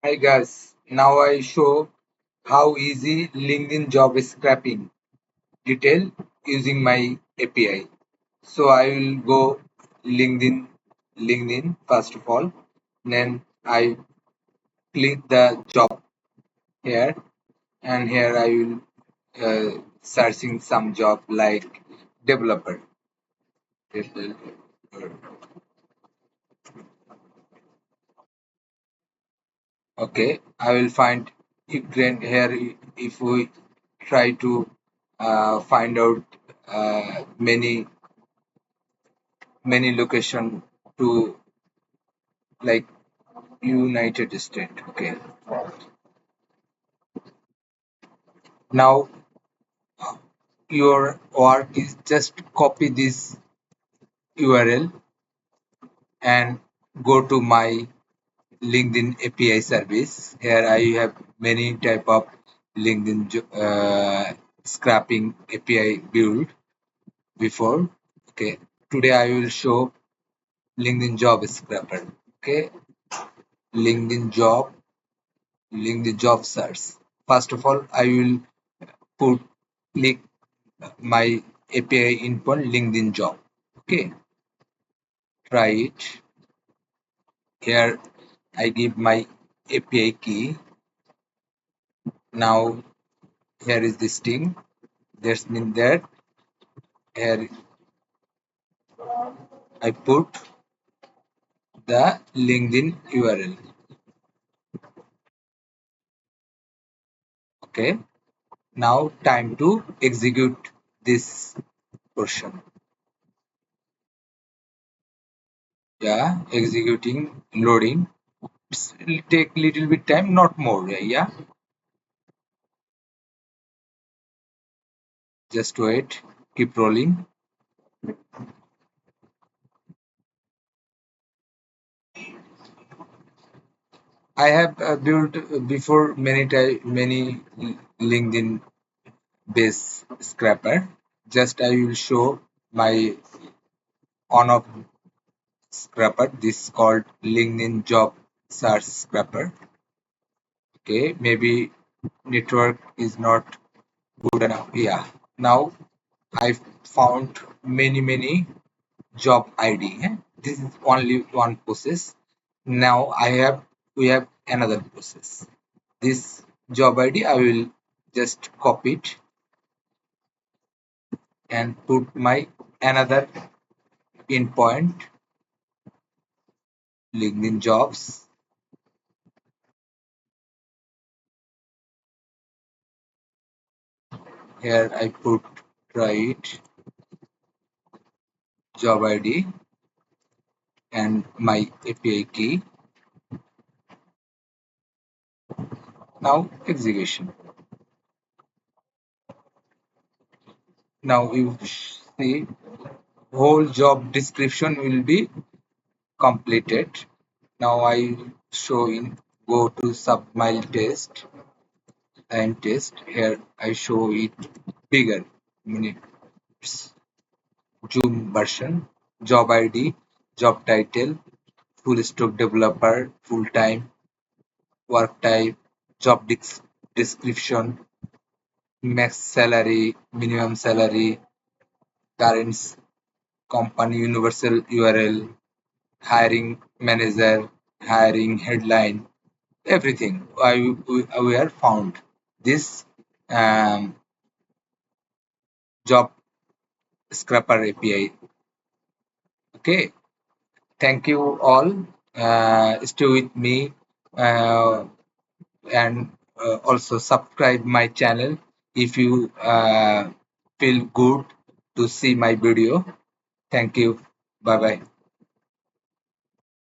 Hi guys, now I show how easy LinkedIn job scraping detail using my API. So I will go LinkedIn first of all, then I click the job here, and here I will searching some job like developer. Okay, I will find here if we try to find out many location to like United States. Okay, now your work is just copy this URL and go to my LinkedIn API service. Here I have many type of LinkedIn scrapping API build before. Okay, today I will show LinkedIn job scrapper. Okay, LinkedIn job, LinkedIn job search. First of all, I will put click my API endpoint LinkedIn job. Okay, try it. Here I give my API key. Now here is this thing. That's mean that here I put the LinkedIn URL. Okay. Now time to execute this portion. Yeah, executing, loading. It'll take little bit time, not more. Yeah, just wait. Keep rolling. I have built before many LinkedIn base scrapper. Just I will show my on of scrapper. This is called LinkedIn job search scrapper. Okay, maybe network is not good enough. Yeah. Now I found many job ID. This is only one process. Now we have another process. This job ID I will just copy it and put my another endpoint LinkedIn jobs. Here I put right job ID and my API key. Now execution. Now you see whole job description will be completed. Now I show in go to submile test and test. Here I show it bigger minutes zoom version, job ID, job title, full stack developer, full time, work type, job description, max salary, minimum salary, current company universal URL, hiring manager, hiring headline, everything. We are found this job scrapper API. Okay, thank you all. Stay with me and also subscribe my channel if you feel good to see my video. Thank you. Bye bye.